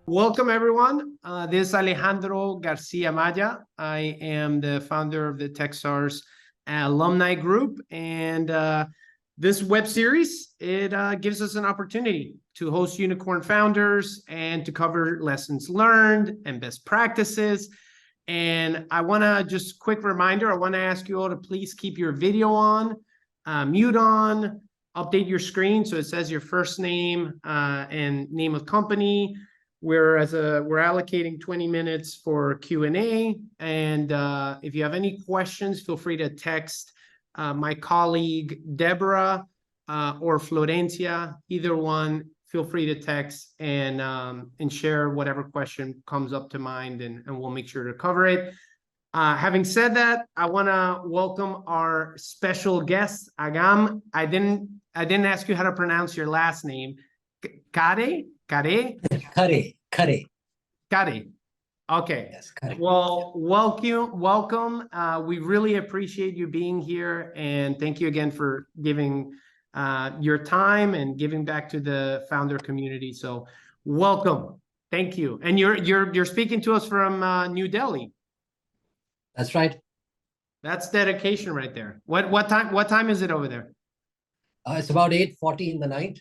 Welcome, everyone. This is Alejandro Garcia-Amaya. I am the founder of the Techstars Alumni Group. And this web series, it gives us an opportunity to host unicorn founders and to cover lessons learned and best practices. And I want to just quick reminder, I want to ask you all to please keep your video on, mute on, update your screen so it says your first name and name of company. We're allocating 20 minutes for Q&A, and if you have any questions, feel free to text my colleague Deborah or Florencia, either one. Feel free to text and share whatever question comes up to mind, and we'll make sure to cover it. Having said that, I want to welcome our special guest, Agam. I didn't ask you how to pronounce your last name. Khare? Khare. Okay. Yes, Khare. Well, welcome. We really appreciate you being here, and thank you again for giving your time and giving back to the founder community. So, welcome. Thank you. And you're speaking to us from New Delhi. That's right. That's dedication right there. What time is it over there? It's about 8:40 in the night.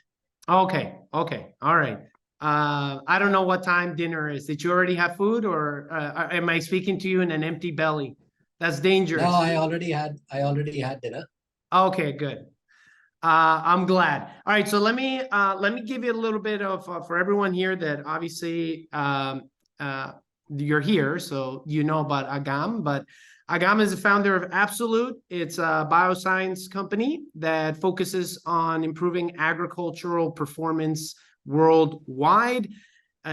Okay. All right. I don't know what time dinner is. Did you already have food, or am I speaking to you in an empty belly? That's dangerous. No, I already had dinner. Okay, good. I'm glad. All right, so let me give you a little bit of for everyone here that obviously you're here, so you know about Agam, but Agam is the founder of Absolute. It's a bioscience company that focuses on improving agricultural performance worldwide.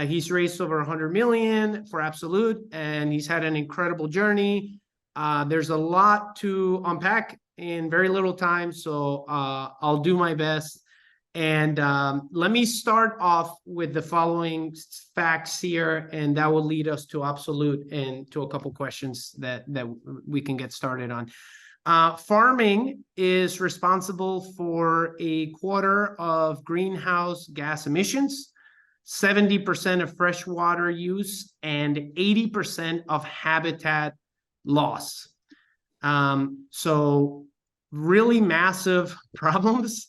He's raised over 100 million for Absolute, and he's had an incredible journey. There's a lot to unpack in very little time, so I'll do my best. And let me start off with the following facts here, and that will lead us to Absolute and to a couple questions that we can get started on. Farming is responsible for a quarter of greenhouse gas emissions, 70% of freshwater use, and 80% of habitat loss. So really massive problems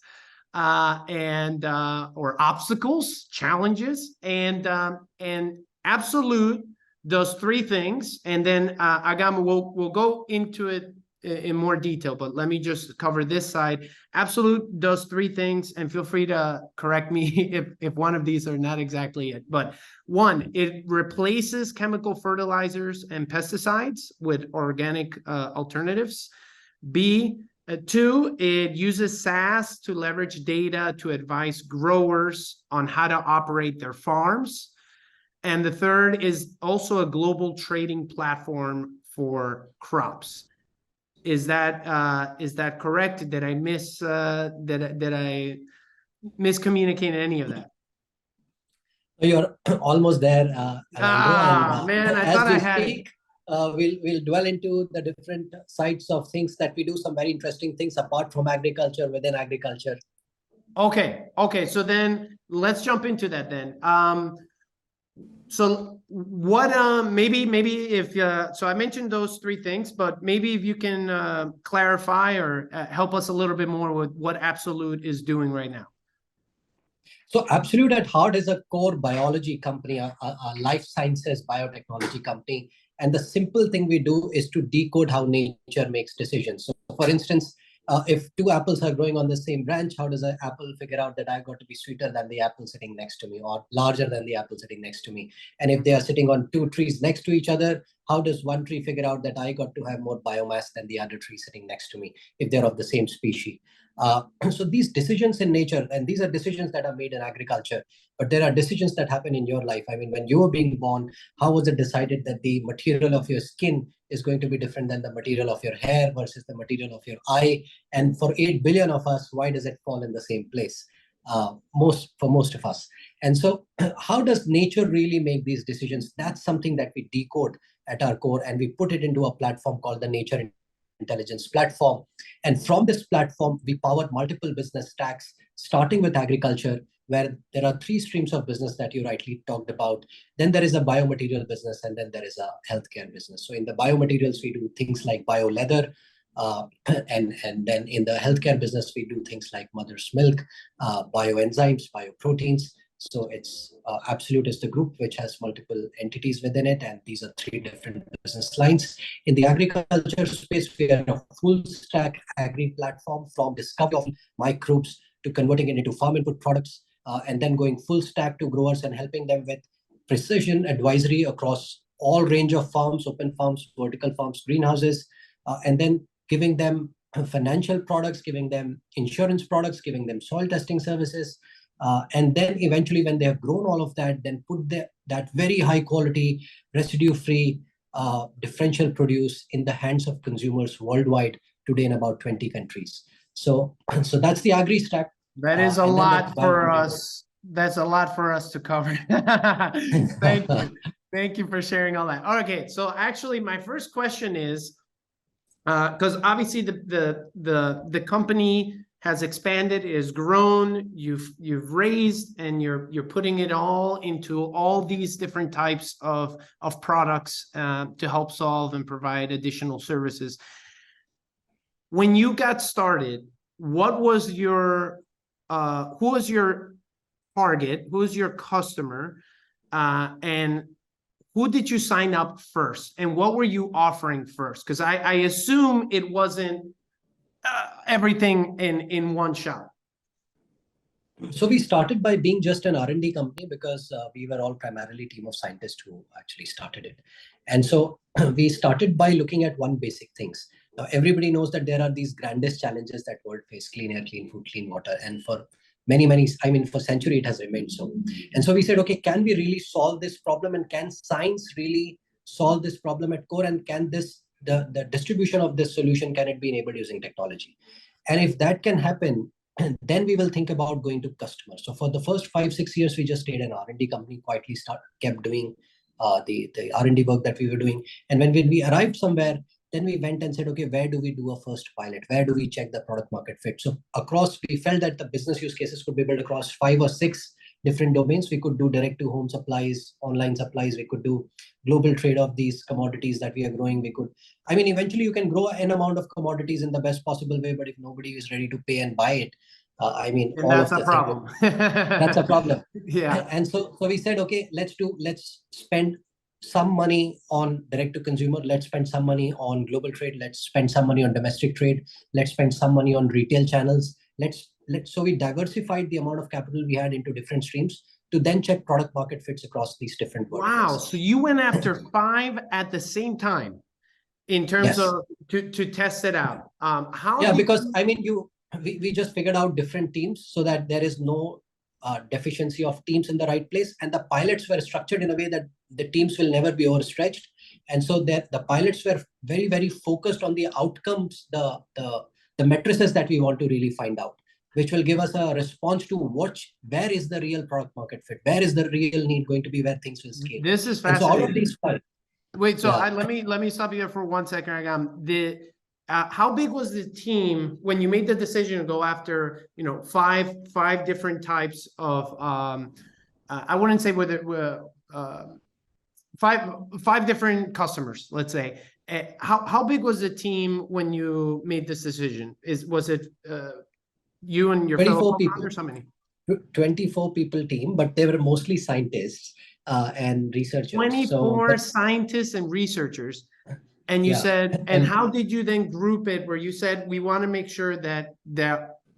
or obstacles, challenges, and Absolute does three things, and then Agam will go into it in more detail, but let me just cover this side. Absolute does three things, and feel free to correct me if one of these are not exactly it. But one, it replaces chemical fertilizers and pesticides with organic alternatives. Two, it uses SaaS to leverage data to advise growers on how to operate their farms. And the third is also a global trading platform for crops. Is that correct? Did I miscommunicate any of that? You're almost there. Man, I thought I had it. We'll dwell into the different sides of things that we do, some very interesting things apart from agriculture, within agriculture. Okay. So then let's jump into that then. So what maybe if so I mentioned those three things, but maybe if you can clarify or help us a little bit more with what Absolute is doing right now. So Absolute at heart is a core biology company, a life sciences biotechnology company. And the simple thing we do is to decode how nature makes decisions. So for instance, if two apples are growing on the same branch, how does an apple figure out that I got to be sweeter than the apple sitting next to me, or larger than the apple sitting next to me? And if they are sitting on two trees next to each other, how does one tree figure out that I got to have more biomass than the other tree sitting next to me, if they're of the same species? So these decisions in nature, and these are decisions that are made in agriculture, but there are decisions that happen in your life. I mean, when you were being born, how was it decided that the material of your skin is going to be different than the material of your hair versus the material of your eye? And for 8 billion of us, why does it fall in the same place? For most of us. And so how does nature really make these decisions? That's something that we decode at our core, and we put it into a platform called the Nature intelligence platform. And from this platform, we powered multiple business stacks, starting with agriculture, where there are 3 streams of business that you rightly talked about. Then there is a biomaterial business, and then there is a healthcare business. So in the biomaterials, we do things like bio leather, and then in the healthcare business, we do things like mother's milk, bioenzymes, bioproteins. So it's Absolute is the group which has multiple entities within it, and these are 3 different business lines. In the agriculture space, we are a full stack agri platform, from discovery of microbes to converting it into farm input products, and then going full stack to growers and helping them with precision advisory across all range of farms, open farms, vertical farms, greenhouses, and then giving them financial products, giving them insurance products, giving them soil testing services. And then eventually, when they have grown all of that, then put that very high quality, residue-free, differential produce in the hands of consumers worldwide today in about 20 countries. So that's the agri stack. That is a lot for us. That's a lot for us to cover. Thank you. Thank you for sharing all that. Okay, so actually my first question is, because obviously the company has expanded, is grown, you've raised, and you're putting it all into all these different types of products to help solve and provide additional services. When you got started, what was your who was your target? Who was your customer? And who did you sign up first? And what were you offering first? Because I assume it wasn't everything in one shot. So we started by being just an R&D company, because we were all primarily a team of scientists who actually started it. And so we started by looking at one basic things. Now, everybody knows that there are these grandest challenges that world face: clean air, clean food, clean water. And for for century, it has remained so. And so we said, okay, can we really solve this problem? And can science really solve this problem at core? And can the distribution of this solution, can it be enabled using technology? And if that can happen, then we will think about going to customers. So for the first 5-6 years, we just stayed an R&D company, quietly kept doing the R&D work that we were doing. And when we arrived somewhere, then we went and said, okay, where do we do a first pilot? Where do we check the product market fit? So we felt that the business use cases could be built across 5 or 6 different domains. We could do direct to home supplies, online supplies. We could do global trade of these commodities that we are growing. Eventually you can grow an amount of commodities in the best possible way, but if nobody is ready to pay and buy it, that's a problem. That's a problem. Yeah. And so we said, okay, let's spend some money on direct to consumer. Let's spend some money on global trade. Let's spend some money on domestic trade. Let's spend some money on retail channels. So we diversified the amount of capital we had into different streams to then check product market fits across these different verticals. Wow. So you went after 5 at the same time in terms of to test it out. We just figured out different teams so that there is no deficiency of teams in the right place. And the pilots were structured in a way that the teams will never be overstretched. And so that the pilots were very, very focused on the outcomes, the matrices that we want to really find out, which will give us a response to where is the real product market fit, where is the real need going to be, where things will scale. This is fascinating. So all of these Wait, so let me stop you there for 1 second, Agam. How big was the team when you made the decision to go after, 5 different types of I wouldn't say whether five different customers, let's say. How big was the team when you made this decision? Was it you and your fellow co-founders? How many? 24 people team, but they were mostly scientists and researchers. 24 scientists and researchers. And you said, and how did you then group it where you said, we want to make sure that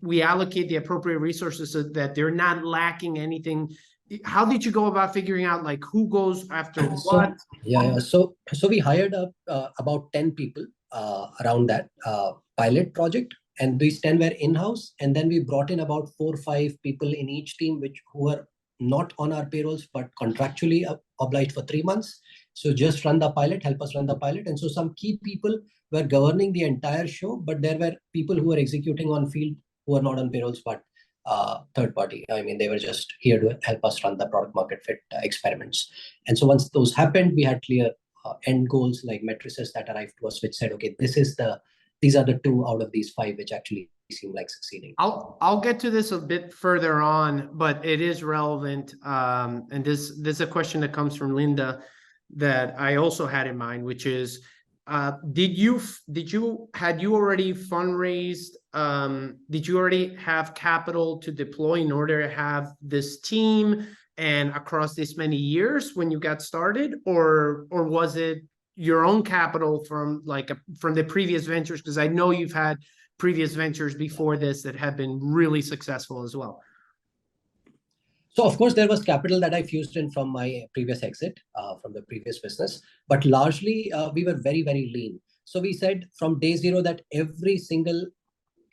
we allocate the appropriate resources so that they're not lacking anything? How did you go about figuring out like who goes after what? So we hired up about 10 people around that pilot project, and these 10 were in-house. And then we brought in about 4 or 5 people in each team, who were not on our payrolls, but contractually obliged for 3 months. So just run the pilot, help us run the pilot. And so some key people were governing the entire show, but there were people who were executing on field who were not on payrolls, but third party. They were just here to help us run the product market fit experiments. And so once those happened, we had clear end goals like matrices that arrived to us, which said, okay, this is the these are the 2 out of these 5 which actually seem like succeeding. I'll get to this a bit further on, but it is relevant. And this is a question that comes from Linda that I also had in mind, which is, had you already fundraised? Did you already have capital to deploy in order to have this team and across this many years when you got started, or was it your own capital from the previous ventures? Because I know you've had previous ventures before this that have been really successful as well. So of course there was capital that I fused in from my previous exit, from the previous business, but largely we were very, very lean. So we said from day 0 that every single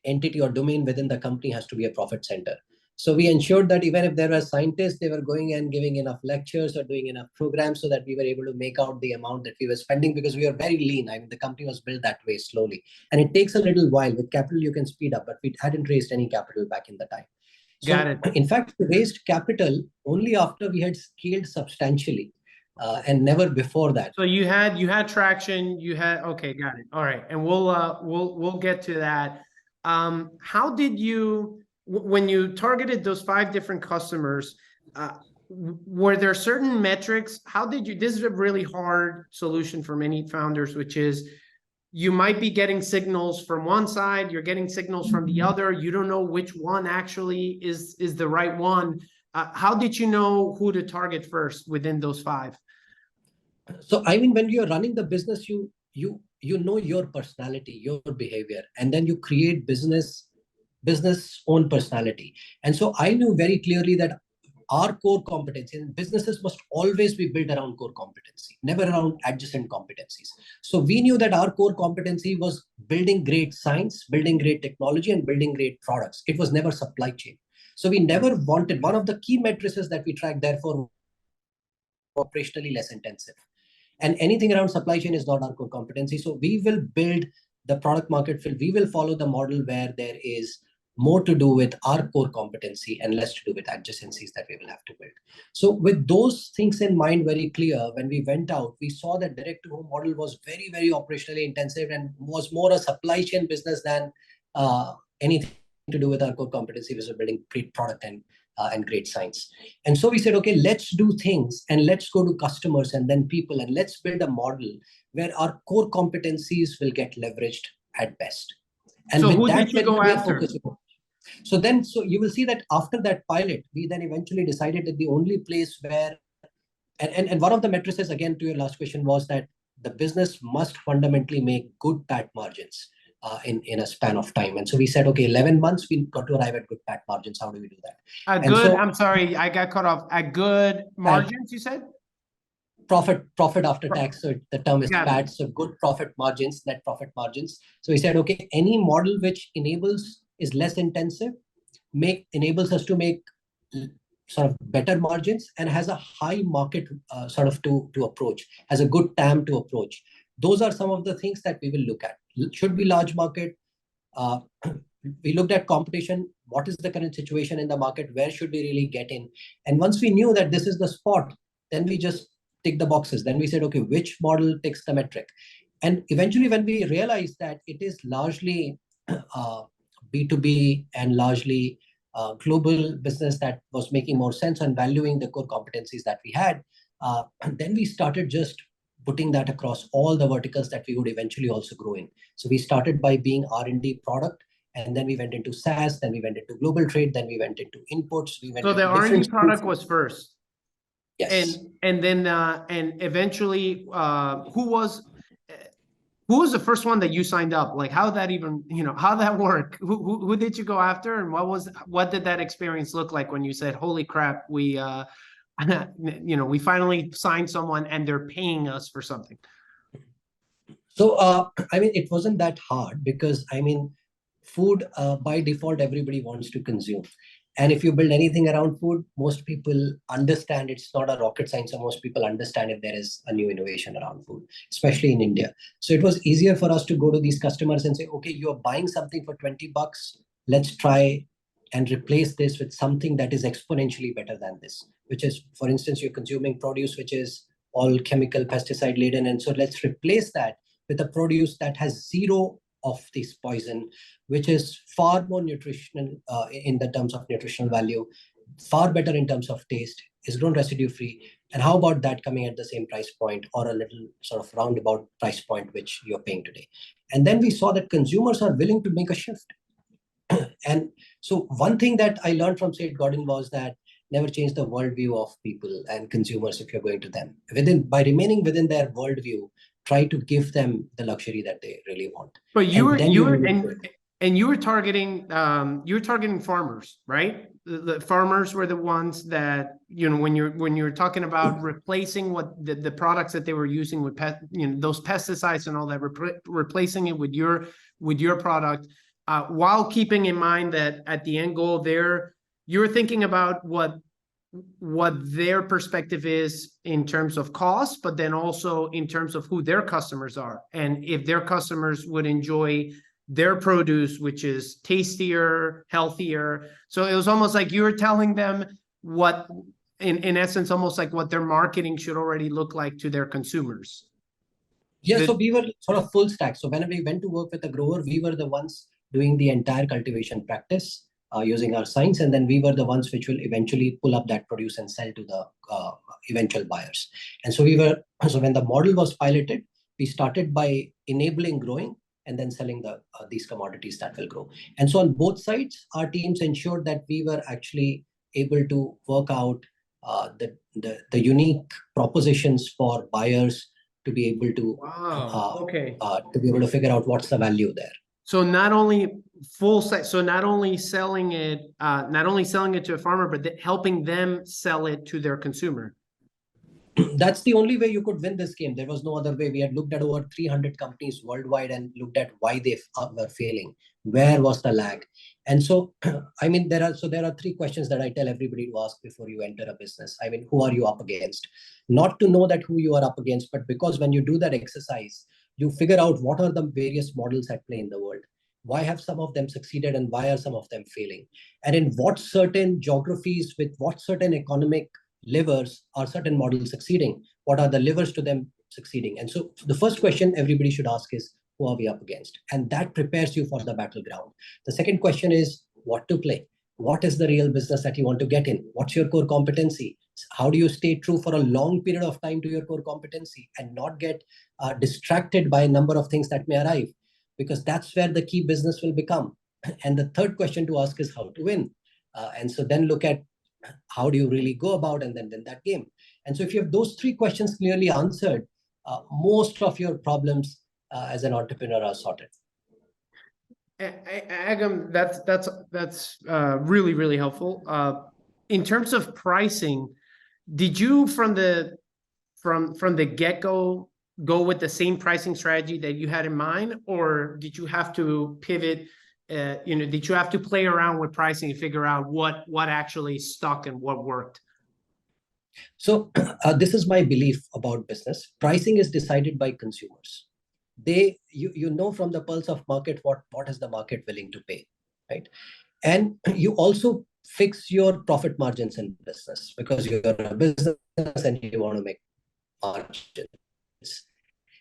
entity or domain within the company has to be a profit center. So we ensured that even if there were scientists, they were going and giving enough lectures or doing enough programs so that we were able to make out the amount that we were spending, because we were very lean. I mean, the company was built that way slowly. And it takes a little while. With capital, you can speed up, but we hadn't raised any capital back in the time. So, Got it. In fact, we raised capital only after we had scaled substantially, and never before that. So you had traction. Okay, got it. All right, and we'll get to that. How did you, when you targeted those 5 different customers, were there certain metrics? How did you? This is a really hard solution for many founders, which is, you might be getting signals from one side, you're getting signals from the other. You don't know which one actually is the right one. How did you know who to target first within those 5? So I mean, when you're running the business, you know your personality, your behavior, and then you create business own personality. And so I knew very clearly that our core competency, and businesses must always be built around core competency, never around adjacent competencies. So we knew that our core competency was building great science, building great technology, and building great products. It was never supply chain. So we never wanted, one of the key matrices that we track, therefore, operationally less intensive. And anything around supply chain is not our core competency. So we will build the product market fit. We will follow the model where there is more to do with our core competency and less to do with adjacencies that we will have to build. So with those things in mind very clear, when we went out, we saw that direct-to-home model was very, very operationally intensive and was more a supply chain business than anything to do with our core competency, which was building great product and great science. And so we said, okay, let's do things and let's go to customers and then people, and let's build a model where our core competencies will get leveraged at best. And so with who that, did you go after? So you will see that after that pilot, we then eventually decided that the only place where, and one of the matrices, again, to your last question, was that the business must fundamentally make good PAT margins in a span of time. And so we said, okay, 11 months, we got to arrive at good PAT margins. How do we do that? I'm sorry, I got cut off. At good margins, you said? Profit after tax. So the term is PAT. So good profit margins, net profit margins. So we said, okay, any model which is less intensive, enables us to make sort of better margins and has a high market sort of to approach, has a good TAM to approach. Those are some of the things that we will look at. Should be large market. We looked at competition. What is the current situation in the market? Where should we really get in? And once we knew that this is the spot, then we just tick the boxes. Then we said, okay, which model ticks the metric? And eventually when we realized that it is largely B2B and largely global business that was making more sense and valuing the core competencies that we had, and then we started just putting that across all the verticals that we would eventually also grow in. So we started by being R&D product, and then we went into SaaS, then we went into global trade, then we went into inputs. So the R&D product was first. Yes. And then eventually, who was the first one that you signed up? Like, how that even, how that work? Who did you go after, and what did that experience look like when you said, "Holy crap, we we finally signed someone and they're paying us for something"? So I mean, it wasn't that hard, because I mean, food by default everybody wants to consume. And if you build anything around food, most people understand it's not a rocket science. So most people understand if there is a new innovation around food, especially in India. So it was easier for us to go to these customers and say, okay, you're buying something for $20. Let's try and replace this with something that is exponentially better than this, which is, for instance, you're consuming produce, which is all chemical pesticide laden. And so let's replace that with a produce that has zero of this poison, which is far more nutritional in the terms of nutritional value, far better in terms of taste, is grown residue free. And how about that coming at the same price point or a little sort of roundabout price point which you're paying today? And then we saw that consumers are willing to make a shift. And so one thing that I learned from Seth Godin was that never change the worldview of people and consumers if you're going to them. By remaining within their worldview, try to give them the luxury that they really want. But you were targeting farmers, right? The farmers were the ones that, when you're talking about replacing what the products that they were using with those pesticides and all that, replacing it with your product, while keeping in mind that at the end goal there, you're thinking about what their perspective is in terms of cost, but then also in terms of who their customers are. And if their customers would enjoy their produce, which is tastier, healthier. So it was almost like you were telling them what, in essence, almost like what their marketing should already look like to their consumers. Yeah, so we were sort of full stack. So when we went to work with a grower, we were the ones doing the entire cultivation practice using our science. And then we were the ones which will eventually pull up that produce and sell to the eventual buyers. And so when the model was piloted, we started by enabling growing and then selling these commodities that will grow. And so on both sides, our teams ensured that we were actually able to work out the unique propositions for buyers to be able to to be able to figure out what's the value there. So not only selling it to a farmer, but helping them sell it to their consumer. That's the only way you could win this game. There was no other way. We had looked at over 300 companies worldwide and looked at why they were failing. Where was the lag? And so, I mean, there are 3 questions that I tell everybody to ask before you enter a business. I mean, who are you up against? Not to know that who you are up against, but because when you do that exercise, you figure out what are the various models at play in the world. Why have some of them succeeded and why are some of them failing? And in what certain geographies, with what certain economic levers are certain models succeeding? What are the levers to them succeeding? And so the first question everybody should ask is, who are we up against? And that prepares you for the battleground. The second question is, what to play? What is the real business that you want to get in? What's your core competency? How do you stay true for a long period of time to your core competency and not get distracted by a number of things that may arrive? Because that's where the key business will become. And the third question to ask is how to win. And so then look at how do you really go about and then win that game. And so if you have those 3 questions clearly answered, most of your problems as an entrepreneur are sorted. Agam, that's really, really helpful. In terms of pricing, did you from the get-go go with the same pricing strategy that you had in mind, or did you have to pivot? Did you have to play around with pricing and figure out what actually stuck and what worked? So this is my belief about business. Pricing is decided by consumers. You know from the pulse of market what is the market willing to pay, right? And you also fix your profit margins in business because you're a business and you want to make margins.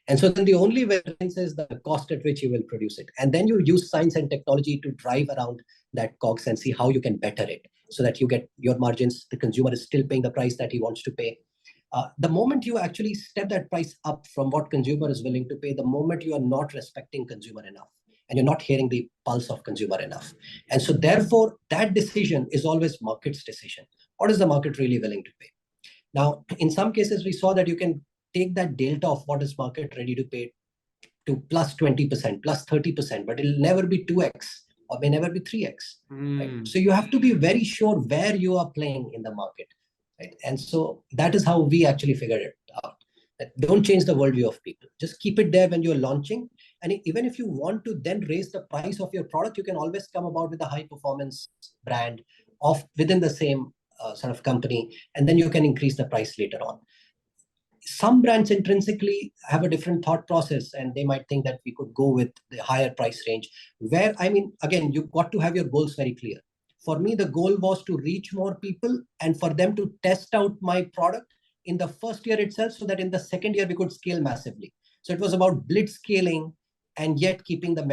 And so then the only way is the cost at which you will produce it. And then you use science and technology to drive around that cogs and see how you can better it so that you get your margins. The consumer is still paying the price that he wants to pay. The moment you actually step that price up from what consumer is willing to pay, the moment you are not respecting consumer enough and you're not hearing the pulse of consumer enough. And so therefore, that decision is always market's decision. What is the market really willing to pay? Now, in some cases, we saw that you can take that delta of what is market ready to pay to plus 20%, plus 30%, but it'll never be 2x or may never be 3x. Right? So you have to be very sure where you are playing in the market. Right? And so that is how we actually figured it out. That don't change the worldview of people. Just keep it there when you're launching. And even if you want to then raise the price of your product, you can always come about with a high performance brand within the same sort of company. And then you can increase the price later on. Some brands intrinsically have a different thought process and they might think that we could go with the higher price range where, I mean, again, you've got to have your goals very clear. For me, the goal was to reach more people and for them to test out my product in the first year itself so that in the second year we could scale massively. So it was about blitz scaling, and yet keeping the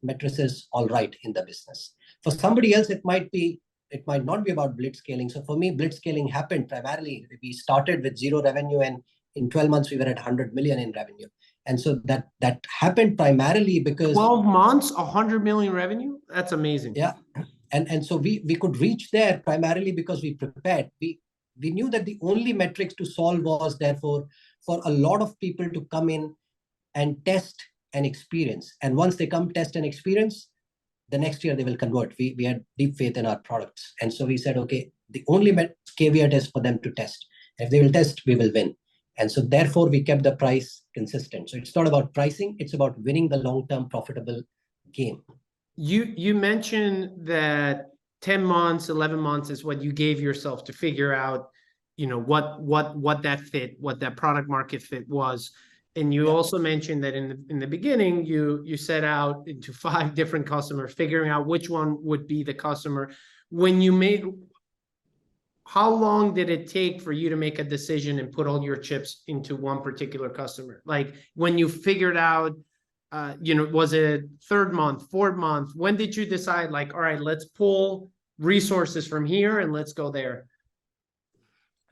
matrices all right in the business. For somebody else, it might not be about blitzscaling. So for me, blitzscaling happened primarily. We started with zero revenue, and in 12 months, we were at 100 million in revenue. And so that happened primarily because 12 months, 100 million revenue. That's amazing. Yeah. And so we could reach there primarily because we prepared. We knew that the only metrics to solve was therefore for a lot of people to come in and test and experience. And once they come test and experience, the next year they will convert. We had deep faith in our products. And so we said, okay, the only caveat is for them to test. If they will test, we will win. And so therefore we kept the price consistent. So it's not about pricing, it's about winning the long-term profitable game. You mentioned that 10 months, 11 months is what you gave yourself to figure out, what that fit, what that product market fit was. And you also mentioned that in the beginning, you set out into 5 different customers, figuring out which one would be the customer. How long did it take for you to make a decision and put all your chips into one particular customer? Like when you figured out, was it 3rd month, 4th month? When did you decide, like, all right, let's pull resources from here and let's go there?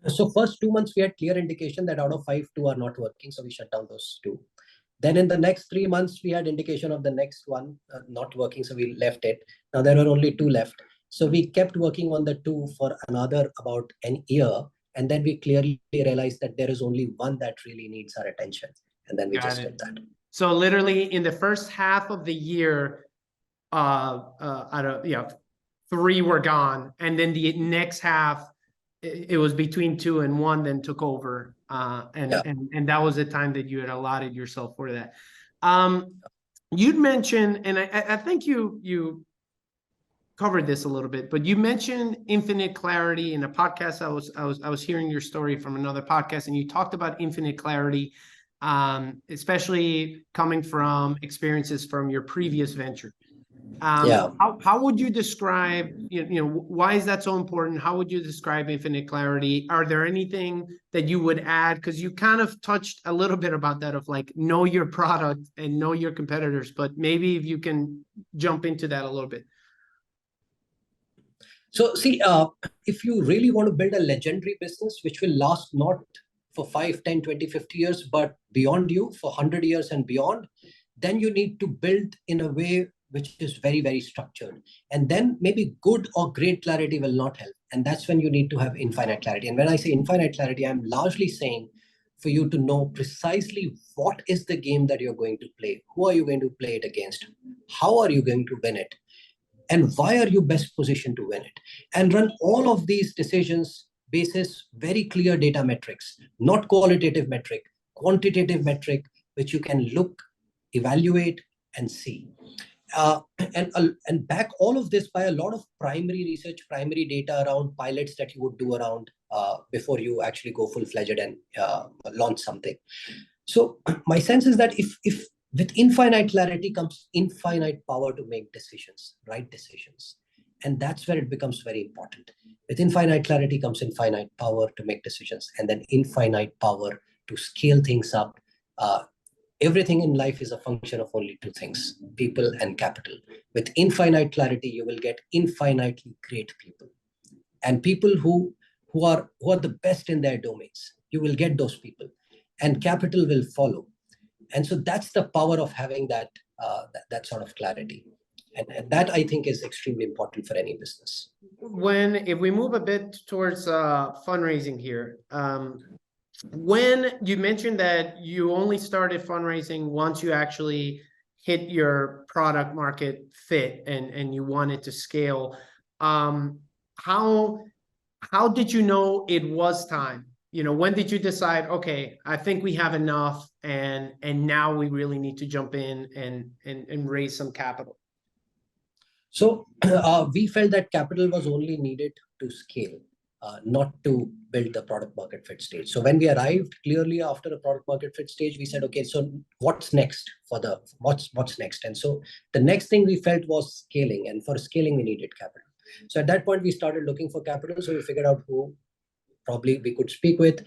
So first 2 months, we had clear indication that out of 5, 2 are not working. So we shut down those 2. Then in the next 3 months, we had indication of the next one not working. So we left it. Now there were only 2 left. So we kept working on the 2 for another about an year. And then we clearly realized that there is only one that really needs our attention. And then we just did that. So literally in the first half of the year, out of 3 were gone. And then the next half, it was between 2 and 1 then took over. And that was the time that you had allotted yourself for that. You'd mentioned, and I think you covered this a little bit, but you mentioned infinite clarity in a podcast. I was hearing your story from another podcast, and you talked about infinite clarity, especially coming from experiences from your previous venture. How would you describe, why is that so important? How would you describe infinite clarity? Are there anything that you would add? Because you kind of touched a little bit about that of like, know your product and know your competitors, but maybe if you can jump into that a little bit. So see, if you really want to build a legendary business, which will last not for 5, 10, 20, 50 years, but beyond you for 100 years and beyond, then you need to build in a way which is very, very structured. And then maybe good or great clarity will not help. And that's when you need to have infinite clarity. And when I say infinite clarity, I'm largely saying for you to know precisely what is the game that you're going to play. Who are you going to play it against? How are you going to win it? And why are you best positioned to win it? And run all of these decisions basis very clear data metrics, not qualitative metric, quantitative metric, which you can look, evaluate, and see. And back all of this by a lot of primary research, primary data around pilots that you would do around before you actually go full-fledged and launch something. So my sense is that if with infinite clarity comes infinite power to make decisions, right decisions. And that's where it becomes very important. With infinite clarity comes infinite power to make decisions, and then infinite power to scale things up. Everything in life is a function of only 2 things, people and capital. With infinite clarity, you will get infinitely great people. And people who are the best in their domains. You will get those people. And capital will follow. And so that's the power of having that sort of clarity. And that, I think, is extremely important for any business. If we move a bit towards fundraising here, when you mentioned that you only started fundraising once you actually hit your product market fit and you wanted to scale, how did you know it was time? When did you decide, okay, I think we have enough and now we really need to jump in and raise some capital? So we felt that capital was only needed to scale, not to build the product market fit stage. So when we arrived clearly after the product market fit stage, we said, okay, so what's next what's next? And so the next thing we felt was scaling, and for scaling we needed capital. So at that point we started looking for capital. So we figured out who probably we could speak with.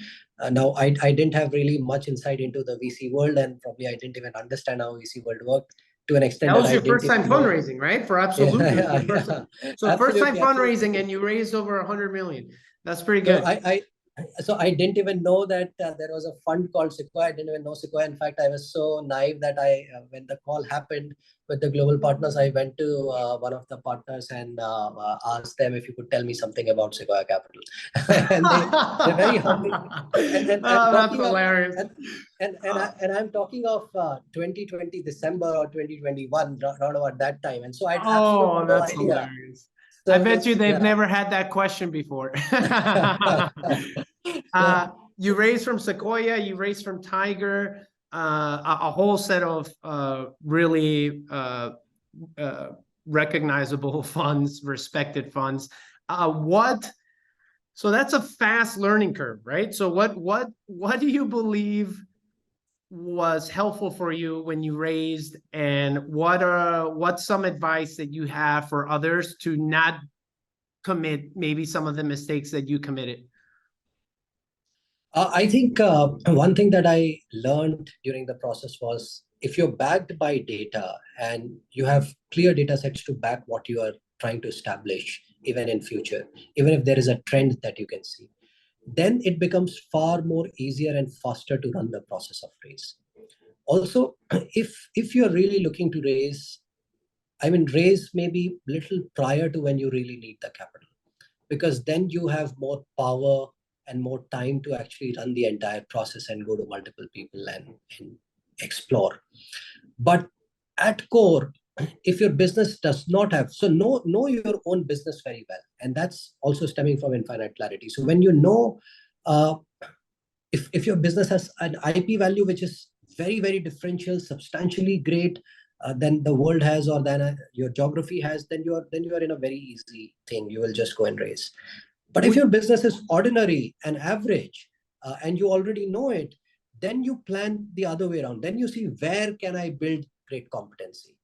Now I didn't have really much insight into the VC world, and probably I didn't even understand how VC world worked. to an extent That that was I your didn't first time even know. fundraising, right? For Absolutely. Yeah, So first time absolutely, fundraising, absolutely. and you raised over 100 million. That's pretty So good. I didn't even know that there was a fund called Sequoia. I didn't even know Sequoia. In fact, I was so naive that when the call happened with the global partners, I went to one of the partners and asked them if you could tell me something about Sequoia Capital, and they're very humbly. And I'm Oh, that's talking of hilarious. and I'm talking of 2020 December or 2021, around about that time, and so I had Oh, absolutely no that's idea. hilarious. I So bet you this, they've yeah. never had that question before. So You raised from Sequoia, you raised from Tiger, a whole set of really recognizable funds, respected funds. So that's a fast learning curve, right? So what do you believe was helpful for you when you raised, and what's some advice that you have for others to not commit maybe some of the mistakes that you committed? I think one thing that I learned during the process was if you're backed by data and you have clear data sets to back what you are trying to establish, even in future, even if there is a trend that you can see, then it becomes far more easier and faster to run the process of raise. Also, if you're really looking to raise, I mean, raise maybe little prior to when you really need the capital, because then you have more power and more time to actually run the entire process and go to multiple people and explore. But at core, if your business does not have, so know your own business very well, and that's also stemming from infinite clarity. So when you know, uh, if your business has an IP value which is very, very differential, substantially great than the world has, or than your geography has, then you are in a very easy thing. You will just go and raise. But if your business is ordinary and average, and you already know it, then you plan the other way around. Then you see, where can I build great competency,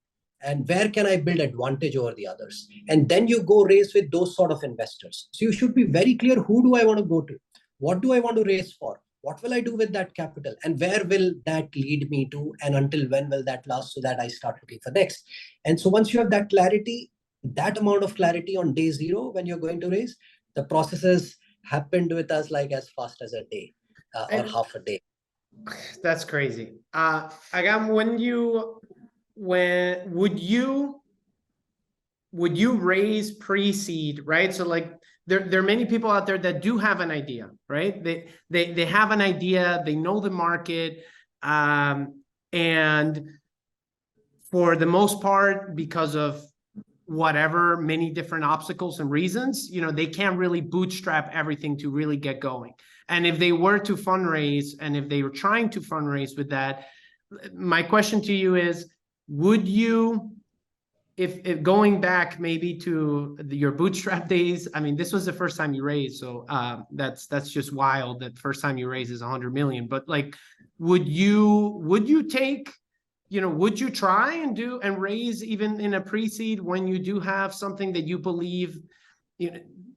and where can I build advantage over the others, and then you go raise with those sort of investors. So you should be very clear, who do I want to go to, what do I want to raise for, what will I do with that capital, and where will that lead me to, and until when will that last, so that I start looking for next. And so once you have that clarity, that amount of clarity on day zero when you're going to raise, the processes happened with us like as fast as a day or And half a day. that's crazy. Agam, when would you raise pre-seed, right? So like there are many people out there that do have an idea, right? They have an idea, they know the market, and for the most part, because of whatever, many different obstacles and reasons, they can't really bootstrap everything to really get going. And if they were to fundraise, and if they were trying to fundraise with that, my question to you is, would you, if going back maybe to your bootstrap days, I mean, this was the first time you raised, so that's just wild that first time you raise is 100 million. But like, would you take, would you try and raise even in a pre-seed when you do have something that you believe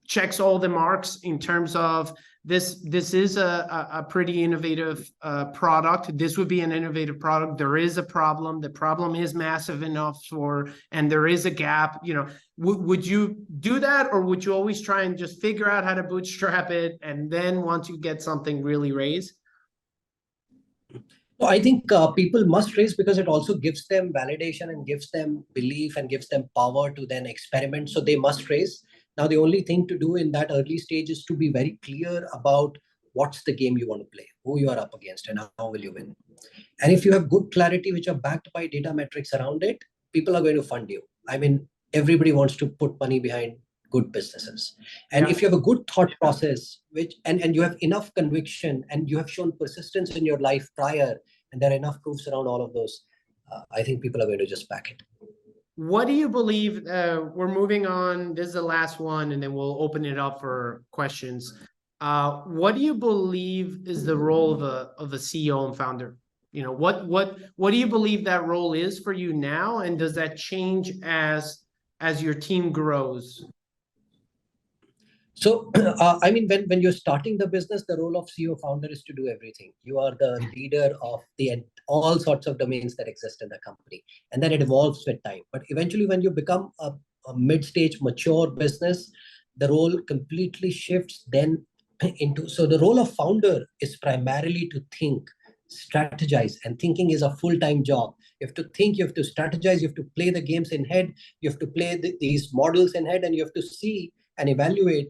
checks all the marks in terms of this is a pretty innovative product. This would be an innovative product. There is a problem. The problem is massive enough and there is a gap. Would you do that, or would you always try and just figure out how to bootstrap it, and then once you get something really raise? So I think people must raise because it also gives them validation and gives them belief and gives them power to then experiment. So they must raise. Now, the only thing to do in that early stage is to be very clear about what's the game you want to play, who you are up against, and how will you win. And if you have good clarity, which are backed by data metrics around it, people are going to fund you. I mean, everybody wants to put money behind good businesses. And if you have a good thought process, and you have enough conviction, and you have shown persistence in your life prior, and there are enough proofs around all of those, I think people are going to just back it. What do you believe? We're moving on. This is the last one, and then we'll open it up for questions. What do you believe is the role of a CEO and founder? What do you believe that role is for you now, and does that change as your team grows? So, I mean, when you're starting the business, the role of CEO founder is to do everything. You are the leader of all sorts of domains that exist in the company, and then it evolves with time. But eventually, when you become a mid-stage, mature business, the role completely shifts then into. So the role of founder is primarily to think, strategize, and thinking is a full-time job. You have to think, you have to strategize, you have to play the games in head, you have to play these models in head, and you have to see and evaluate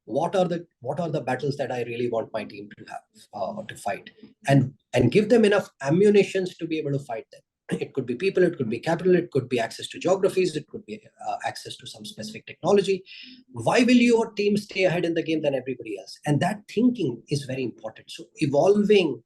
what are the battles that I really want my team to have to fight, and give them enough ammunitions to be able to fight them. It could be people, it could be capital, it could be access to geographies, it could be access to some specific technology. Why will your team stay ahead in the game than everybody else? And that thinking is very important. So evolving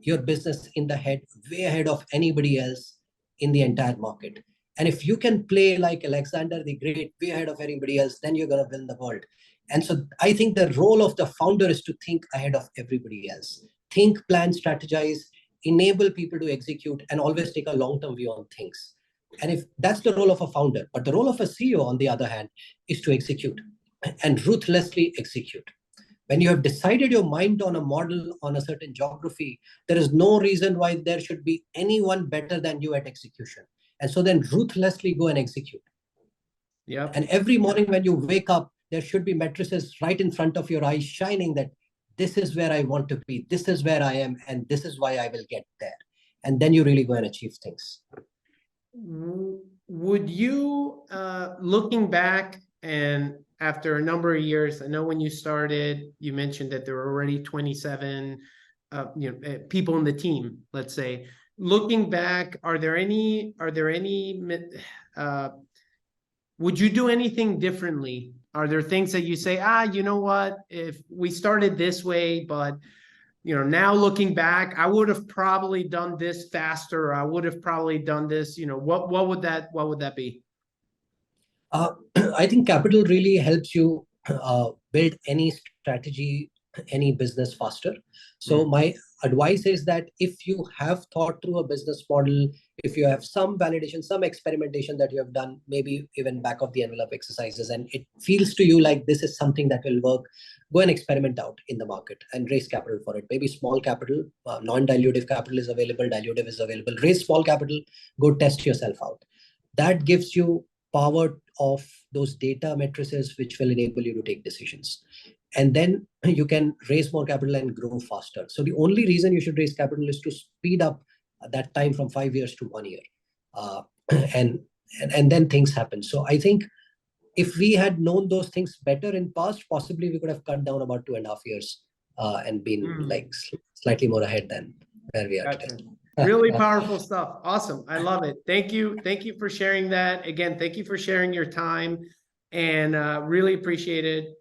your business in the head, way ahead of anybody else in the entire market. And if you can play like Alexander the Great, way ahead of anybody else, then you're going to win the world. And so I think the role of the founder is to think ahead of everybody else. Think, plan, strategize, enable people to execute, and always take a long-term view on things. And if that's the role of a founder, but the role of a CEO, on the other hand, is to execute and ruthlessly execute. When you have decided your mind on a model, on a certain geography, there is no reason why there should be anyone better than you at execution. And so then ruthlessly go and execute. Yeah. And every morning when you wake up, there should be matrices right in front of your eyes shining that this is where I want to be, this is where I am, and this is why I will get there. And then you really go and achieve things. Would you, looking back and after a number of years, I know when you started, you mentioned that there were already 27 people in the team, let's say. Looking back, would you do anything differently? Are there things that you say, you know what, if we started this way, but now looking back, I would have probably done this faster. I would have probably done this, what would that be? I think capital really helps you build any strategy, any business faster. So my advice is that if you have thought through a business model, if you have some validation, some experimentation that you have done, maybe even back of the envelope exercises, and it feels to you like this is something that will work, go and experiment out in the market and raise capital for it. Maybe small capital, non-dilutive capital is available, dilutive is available. Raise small capital, go test yourself out. That gives you power of those data matrices, which will enable you to take decisions. And then you can raise more capital and grow faster. So the only reason you should raise capital is to speed up that time from 5 years to 1 year. And then things happen. So I think if we had known those things better in past, possibly we could have cut down about 2.5 years and been like slightly more ahead than where we are today. Really powerful stuff. Awesome. I love it. Thank you. Thank you for sharing that. Again, thank you for sharing your time, and really appreciate it.